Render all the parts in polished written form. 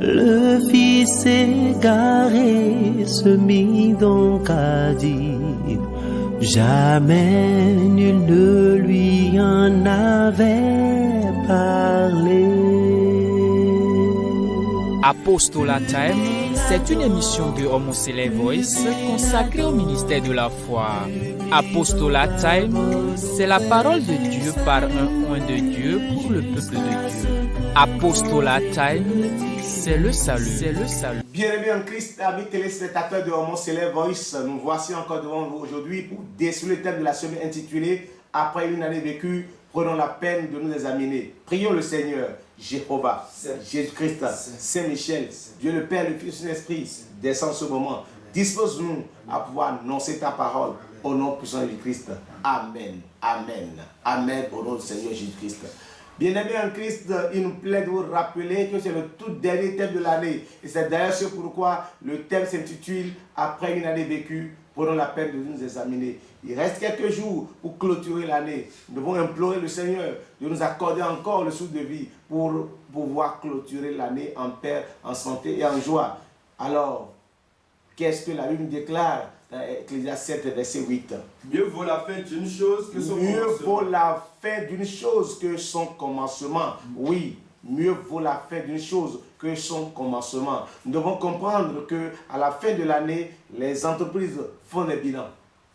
Le fils égaré se mit donc à dire, jamais nul ne lui en avait parlé. Apostolat Time, c'est une émission de Homocélé Voice consacrée au ministère de la foi. Apostolat Time, c'est la parole de Dieu par un oint de Dieu pour le peuple de Dieu. Apostolat Time, c'est le salut. Bien-aimés en Christ, amis téléspectateurs de Homocélé Voice, nous voici encore devant vous aujourd'hui pour déceler le thème de la semaine intitulé « Après une année vécue, prenons la peine de nous examiner ». Prions le Seigneur, Jéhovah, Jésus-Christ, Saint-Michel, Dieu le Père, le Fils et l'Esprit, descend ce moment. Dispose-nous à pouvoir annoncer ta parole au nom puissant de Jésus-Christ. Amen, amen, amen au nom du Seigneur Jésus-Christ. Bien-aimés en Christ, il nous plaît de vous rappeler que c'est le tout dernier thème de l'année. Et c'est d'ailleurs ce pourquoi le thème s'intitule « Après une année vécue, prenons la peine de nous examiner ». Il reste quelques jours pour clôturer l'année. Nous devons implorer le Seigneur de nous accorder encore le souffle de vie pour pouvoir clôturer l'année en paix, en santé et en joie. Alors, qu'est-ce que la Bible déclare dans Ecclésiaste 7, verset 8? Mieux vaut la fin d'une chose que son Mieux commencement. vaut la fin d'une chose que son commencement. Oui, mieux vaut la fin d'une chose que son commencement. Nous devons comprendre qu'à la fin de l'année, les entreprises font des bilans.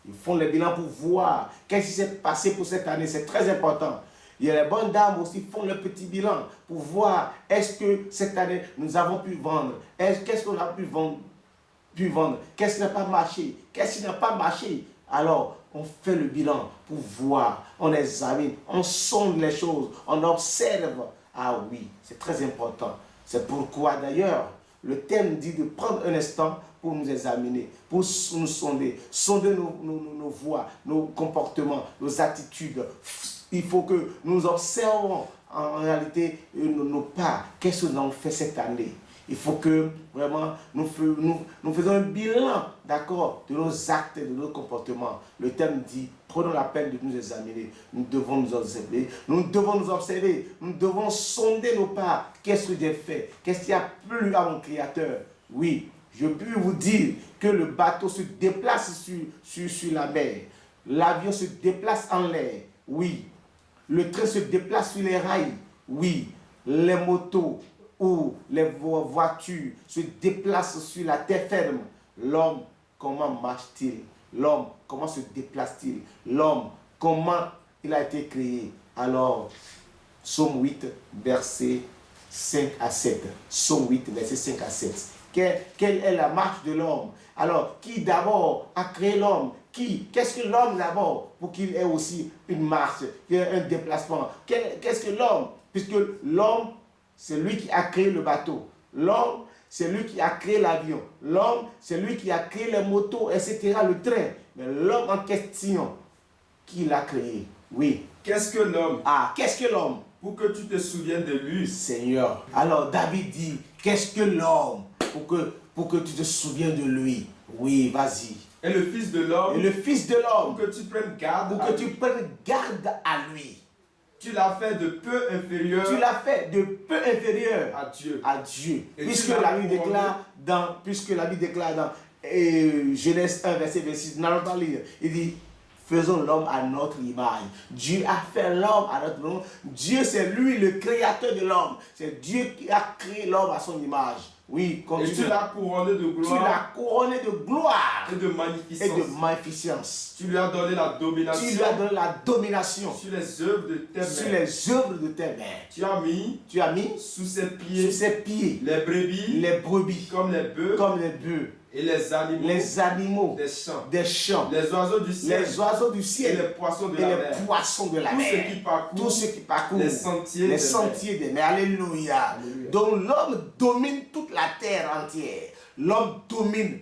Ils font les bilans pour voir qu'est-ce qui s'est passé pour cette année. C'est très important. Il y a les bonnes dames aussi qui font le petit bilan pour voir est-ce que cette année nous avons pu vendre. Qu'est-ce qu'on a pu vendre. Qu'est-ce qui n'a pas marché. Qu'est-ce qui n'a pas marché. Alors, on fait le bilan pour voir. On examine. On sonde les choses. On observe. Ah oui, c'est très important. C'est pourquoi d'ailleurs, le thème dit de prendre un instant pour nous examiner, pour nous sonder nos voies, nos comportements, nos attitudes. Il faut que nous observons en réalité nos pas. Qu'est-ce que nous avons fait cette année? Il faut que vraiment nous faisons un bilan, d'accord, de nos actes et de nos comportements. Le thème dit, prenons la peine de nous examiner. Nous devons nous observer. Nous devons sonder nos pas. Qu'est-ce que j'ai fait? Qu'est-ce qui a plu à mon Créateur? Oui, je peux vous dire que le bateau se déplace sur la mer. L'avion se déplace en l'air. Oui. Le train se déplace sur les rails. Oui. Les motos ou les voitures se déplacent sur la terre ferme. L'homme, comment marche-t-il? L'homme, comment se déplace-t-il? L'homme, comment il a été créé? Alors, Psaume 8, versets 5 à 7. Psaume 8, versets 5 à 7. Quelle est la marche de l'homme? Alors, qui d'abord a créé l'homme? Qu'est-ce que l'homme d'abord pour qu'il ait aussi une marche, qu'il ait un déplacement? Qu'est-ce que l'homme? Puisque l'homme, c'est lui qui a créé le bateau. L'homme, c'est lui qui a créé l'avion. L'homme, c'est lui qui a créé les motos, etc., le train. Mais l'homme en question, qui l'a créé? Oui. Qu'est-ce que l'homme? Ah, qu'est-ce que l'homme? Pour que tu te souviennes de lui. Seigneur. Alors David dit, qu'est-ce que l'homme? Pour que tu te souviennes de lui. Oui, vas-y. Et le Fils de l'homme. Et le Fils de l'homme. Pour que tu prennes garde. Pour que tu prennes garde à lui. Tu l'as fait de peu inférieur. Tu l'as fait de peu inférieur à Dieu. À Dieu. Et puisque la Bible déclare dans Genèse 1, verset 26, n'allons pas lire. Il dit, faisons l'homme à notre image. Dieu a fait l'homme à notre image. Dieu, c'est lui le créateur de l'homme. C'est Dieu qui a créé l'homme à son image. Oui, et tu l'as couronné de gloire. Tu l'as couronné de gloire. Et de magnificence. Tu lui as donné la domination. Tu lui as donné la domination. Sur les œuvres de tes mains. Sur les œuvres de tes mains. Tu as mis sous ses pieds. Les brebis. Comme les bœufs. Et les animaux des champs, les oiseaux du ciel, et les poissons de la mer, tout ce qui parcourt les sentiers des mers. Alléluia. Donc l'homme domine toute la terre entière. L'homme domine,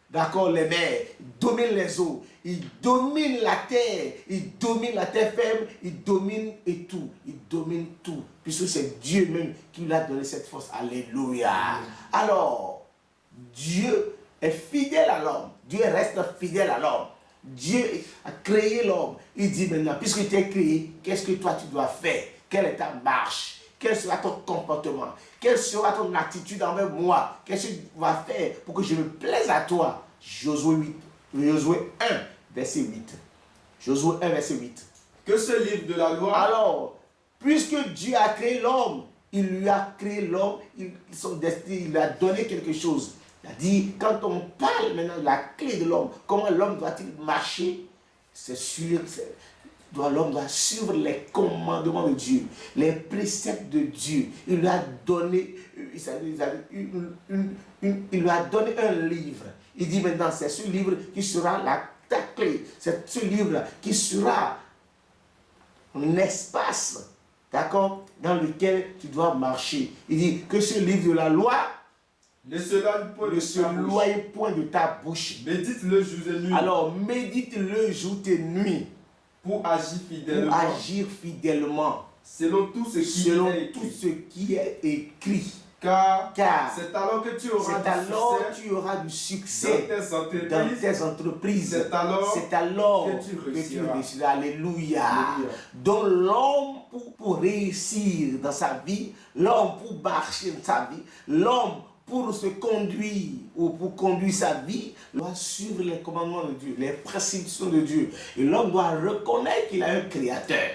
d'accord, les mers, il domine les eaux, il domine la terre ferme, il domine tout, puisque c'est Dieu même qui lui a donné cette force. Alléluia. Alors, Dieu est fidèle à l'homme. Dieu reste fidèle à l'homme. Dieu a créé l'homme. Il dit maintenant, puisque tu es créé, qu'est-ce que toi tu dois faire? Quelle est ta marche? Quel sera ton comportement? Quelle sera ton attitude envers moi? Qu'est-ce que tu vas faire pour que je me plaise à toi? Josué 1, verset 8. Josué 1, verset 8. Que ce livre de la loi... Alors, puisque Dieu a créé l'homme, il lui a créé l'homme, son destin, il lui a donné quelque chose. Il a dit, quand on parle maintenant de la clé de l'homme, comment l'homme doit-il marcher? C'est sûr, l'homme doit suivre les commandements de Dieu, les préceptes de Dieu. Il lui a donné, il lui a donné un livre. Il dit maintenant, c'est ce livre qui sera ta clé. C'est ce livre qui sera un espace, d'accord, dans lequel tu dois marcher. Il dit que ce livre de la loi ne s'éloigne point de ta bouche. Médite-le jour et nuit. Alors, médite-le jour et nuit. Pour agir fidèlement. Pour agir fidèlement. Selon tout ce qui est écrit. Car c'est alors que tu auras du succès dans tes entreprises. C'est alors que tu réussiras. Alléluia. Donc l'homme pour réussir dans sa vie, l'homme pour marcher dans sa vie, l'homme pour se conduire ou pour conduire sa vie, doit suivre les commandements de Dieu, les prescriptions de Dieu. Et l'homme doit reconnaître qu'il a un créateur.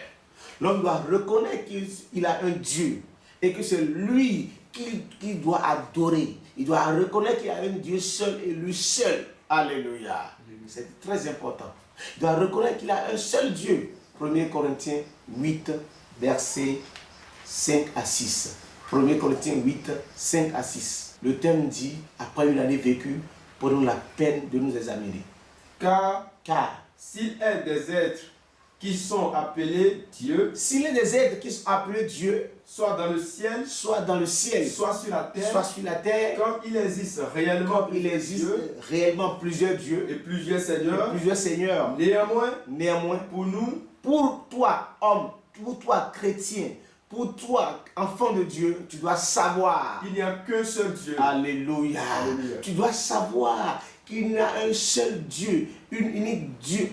L'homme doit reconnaître qu'il a un Dieu et que c'est lui qu'il doit adorer. Il doit reconnaître qu'il y a un Dieu seul et lui seul. Alléluia. C'est très important. Il doit reconnaître qu'il a un seul Dieu. 1 Corinthiens 8, versets 5 à 6. 1 Corinthiens 8, 5 à 6. Le thème dit, après une année vécue, prenons la peine de nous examiner. Car s'il est des êtres qui sont appelés Dieu, s'il est des êtres qui sont appelés Dieu, soit dans le ciel, soit sur la terre, comme il existe réellement plusieurs dieux et plusieurs seigneurs, néanmoins pour toi homme, pour toi chrétien, pour toi, enfant de Dieu, tu dois savoir. Il n'y a qu'un seul Dieu. Alléluia. Tu dois savoir qu'il y a un seul Dieu, un unique Dieu.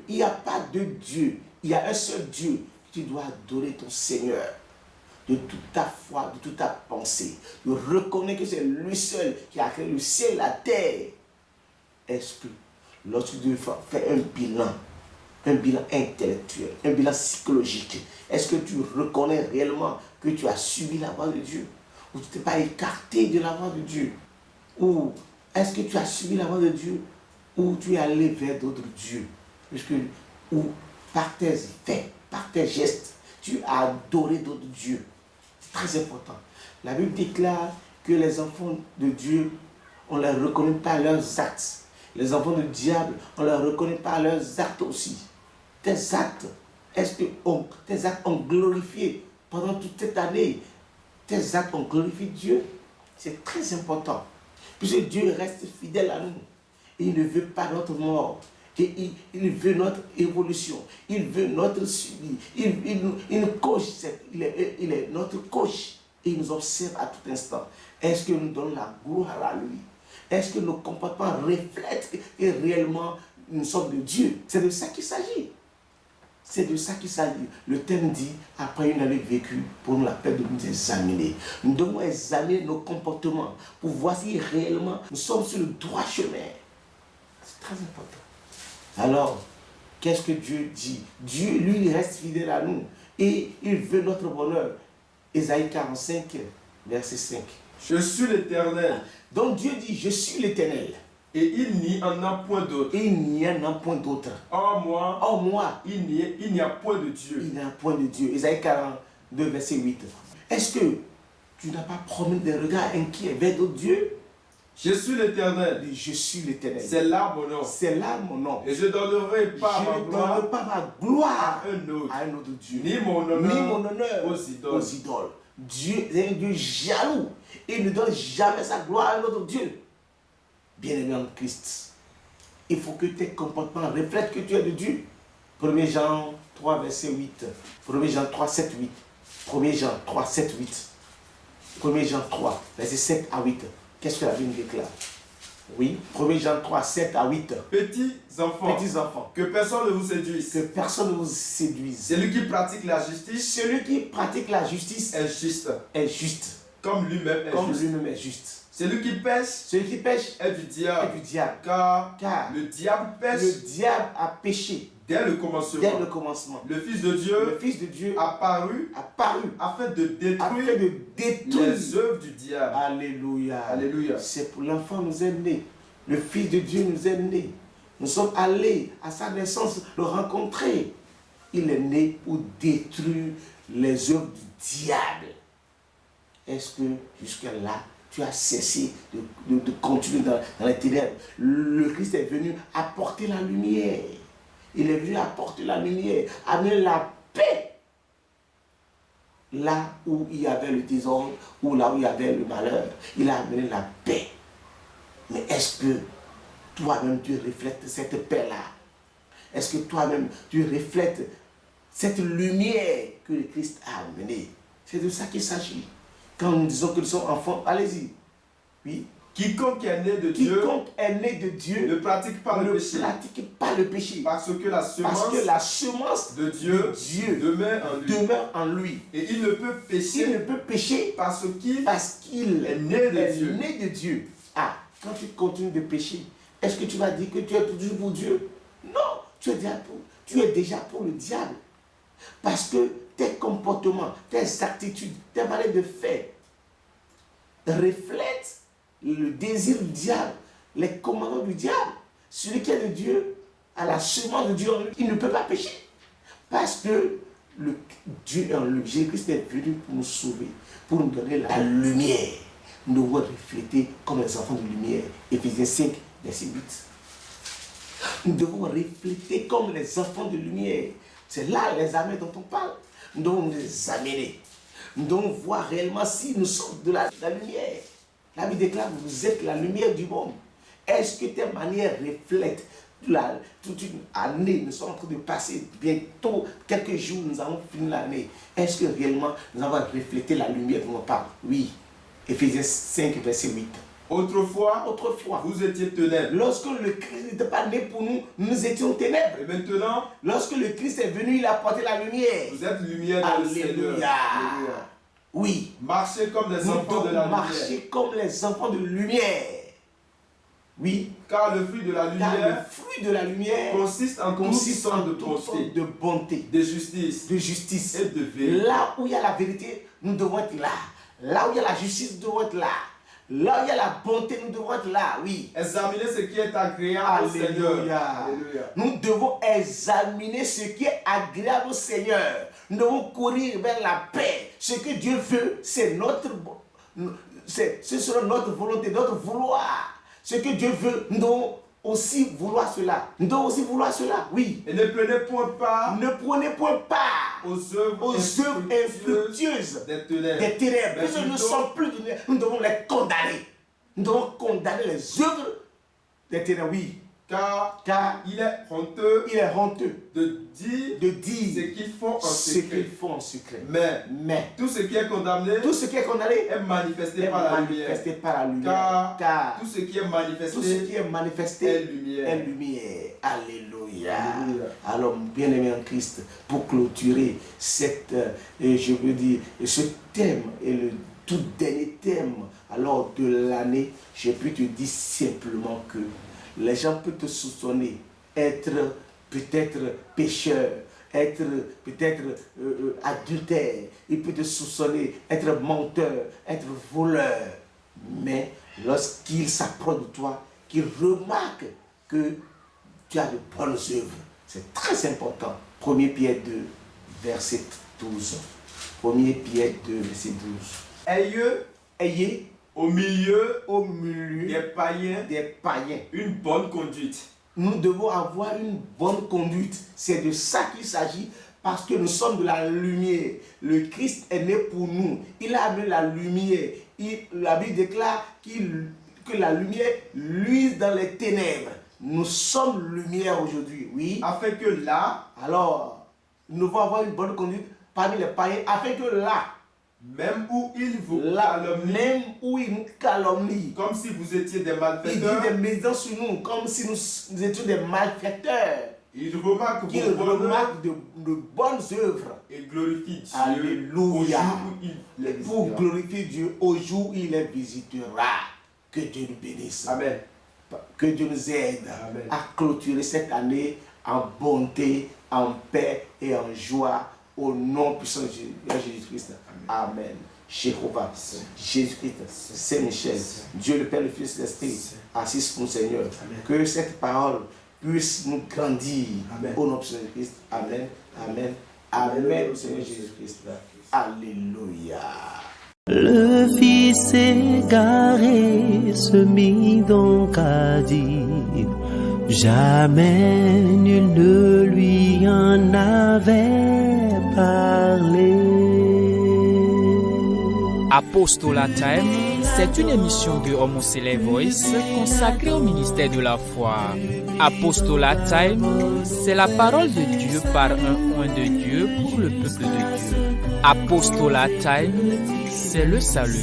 Il n'y a pas de Dieu. Il y a un seul Dieu. Tu dois adorer ton Seigneur de toute ta foi, de toute ta pensée. Tu reconnais que c'est lui seul qui a créé le ciel et la terre. Est-ce que lorsque tu fais un bilan intellectuel, un bilan psychologique, est-ce que tu reconnais réellement que tu as suivi la voie de Dieu? Ou tu ne t'es pas écarté de la voie de Dieu? Ou est-ce que tu as suivi la voie de Dieu? Ou tu es allé vers d'autres dieux? Ou par tes faits, par tes gestes, tu as adoré d'autres dieux? C'est très important. La Bible déclare que les enfants de Dieu, on ne les reconnaît pas leurs actes. Les enfants du diable, on ne les reconnaît pas leurs actes aussi. Tes actes, tes actes ont glorifié pendant toute cette année? Tes actes ont glorifié Dieu? C'est très important. Puisque Dieu reste fidèle à nous. Et il ne veut pas notre mort. Et il veut notre évolution. Il veut notre suivi. Il est notre coach. Et il nous observe à tout instant. Est-ce que nous donnons la gloire à lui? Est-ce que nos comportements reflètent que réellement nous sommes de Dieu? C'est de ça qu'il s'agit. C'est de ça qu'il s'agit. Le thème dit, après une année vécue, pour nous la peine de nous examiner. Nous devons examiner nos comportements pour voir si réellement nous sommes sur le droit chemin. C'est très important. Alors, qu'est-ce que Dieu dit? Dieu, lui, il reste fidèle à nous. Et il veut notre bonheur. Ésaïe 45, verset 5. Je suis l'Éternel. Donc Dieu dit, je suis l'Éternel. Et il n'y en a point d'autre. Il n'y en a point d'autre. Or moi, il n'y a point de Dieu. Il n'y a point de Dieu. Ésaïe 42, verset 8. Est-ce que tu n'as pas promis des regards inquiets vers d'autres dieux? Je suis l'Éternel. Je suis l'Éternel. C'est là mon nom. C'est là mon nom. Et je ne donnerai pas ma gloire à un autre Dieu. Ni mon honneur aux idoles. Dieu est un Dieu jaloux. Il ne donne jamais sa gloire à un autre Dieu. Bien-aimé en Christ, il faut que tes comportements reflètent que tu es de Dieu. 1 Jean 3, verset 8. 1 Jean 3, 7, 8. 1 Jean 3, 7, 8. 1 Jean 3, verset 7 à 8. Qu'est-ce que la Bible déclare? Oui, 1 Jean 3, 7 à 8. Petits enfants, que personne ne vous séduise. Que personne ne vous séduise. Celui qui pratique la justice, est juste. Est juste. Comme lui-même est juste. Celui qui pêche, est du diable. Car le diable pêche. Le diable a péché. Dès le commencement. Le Fils de Dieu apparu afin de détruire les œuvres du diable. Alléluia. C'est pour l'enfant nous est né. Le Fils de Dieu nous est né. Nous sommes allés à sa naissance le rencontrer. Il est né pour détruire les œuvres du diable. Est-ce que jusque-là, tu as cessé de continuer dans les ténèbres? Le Christ est venu apporter la lumière. Il est venu apporter la lumière, amener la paix. Là où il y avait le désordre, ou là où il y avait le malheur, il a amené la paix. Mais est-ce que toi-même tu reflètes cette paix-là? Est-ce que toi-même tu reflètes cette lumière que le Christ a amenée? C'est de ça qu'il s'agit. Quand nous disons que nous sommes enfants, allez-y. Oui. Quiconque est né de Dieu ne pratique pas le péché. Parce que la semence de Dieu demeure en lui. Et il ne peut pécher parce qu'il est né de Dieu. Ah, quand tu continues de pécher, est-ce que tu vas dire que tu es toujours pour Dieu? Non, tu es déjà pour le diable. Parce que tes comportements, tes attitudes, tes manières de faire reflètent le désir du diable, les commandements du diable. Celui qui est de Dieu, à la semence de Dieu en lui, il ne peut pas pécher. Parce que Dieu en lui, Jésus-Christ est venu pour nous sauver, pour nous donner la lumière. Nous devons refléter comme les enfants de lumière. Éphésiens 5, verset 8. Nous devons refléter comme les enfants de lumière. C'est là les âmes dont on parle. Nous devons les amener. Nous devons voir réellement si nous sommes de la lumière. La Bible déclare, vous êtes la lumière du monde. Est-ce que tes manières reflètent toute une année? Nous sommes en train de passer bientôt quelques jours, nous avons fini l'année. Est-ce que réellement nous avons reflété la lumière dont on parle? Oui. Éphésiens 5, verset 8. Autrefois, vous étiez ténèbres. Lorsque le Christ n'était pas né pour nous, nous étions ténèbres. Et maintenant, lorsque le Christ est venu, il a apporté la lumière. Vous êtes lumière dans le Seigneur. Alléluia. Oui. Marchez comme les enfants de la lumière. Marcher comme les enfants de lumière. Oui. Car le fruit de la lumière, consiste en toute sorte de bonté, de justice et de vérité. Là où il y a la vérité, nous devons être là. Là où il y a la justice, nous devons être là. Là où il y a la bonté, nous devons être là, oui. Examinez ce qui est agréable au Seigneur. Alléluia. Nous devons examiner ce qui est agréable au Seigneur. Nous devons courir vers la paix. Ce que Dieu veut, c'est ce sera notre volonté, notre vouloir. Ce que Dieu veut, nous devons aussi vouloir cela. Nous devons aussi vouloir cela, oui. Et ne prenez point part aux œuvres infructueuses des ténèbres. Puisque nous ne sommes plus de ténèbres, nous devons les condamner. Nous devons condamner les œuvres des ténèbres, oui. Car il est honteux de dire ce qu'ils font en secret. Mais tout ce qui est condamné est manifesté par la lumière. Car tout ce qui est manifesté est lumière. Alléluia. Alors, bien-aimé en Christ, pour clôturer ce thème et le tout dernier thème alors de l'année, je peux te dire simplement que les gens peuvent te soupçonner, être peut-être pécheur, être peut-être adultère, ils peuvent te soupçonner, être menteur, être voleur. Mais lorsqu'ils s'approchent de toi, qu'ils remarquent que tu as de bonnes œuvres, c'est très important. 1 Pierre 2, verset 12. 1 Pierre 2, verset 12. Ayez au milieu des païens, une bonne conduite. Nous devons avoir une bonne conduite. C'est de ça qu'il s'agit parce que nous sommes de la lumière. Le Christ est né pour nous. Il a amené la lumière. La Bible déclare que la lumière luise dans les ténèbres. Nous sommes lumière aujourd'hui, oui. Afin que là, alors, nous devons avoir une bonne conduite parmi les païens, afin que là, Même où il vous calomnie. Même où il nous calomnie. Comme si vous étiez des malfaiteurs. Il dit des médisants sur nous, comme si nous étions des malfaiteurs. Il remarque de bonnes œuvres. Et glorifie Dieu. Alléluia. Pour glorifier Dieu au jour où il les visitera. Que Dieu nous bénisse. Amen. Que Dieu nous aide Amen. à clôturer cette année en bonté, en paix et en joie au nom puissant de Jésus-Christ. Amen. Jéhovah, Jésus-Christ, Saint-Michel, Dieu le Père, le Fils et l'Esprit, assiste nous Seigneur. Amen. Que cette parole puisse nous grandir. Amen. Au nom de Jésus-Christ. Amen. Amen. Amen. Au Seigneur Jésus-Christ. Alléluia. Le fils égaré se mit donc à dire, jamais nul ne lui en avait parlé. Apostolat Time, c'est une émission de Homoselect Voice consacrée au ministère de la foi. Apostolat Time, c'est la parole de Dieu par un oint de Dieu pour le peuple de Dieu. Apostolat Time, c'est le salut.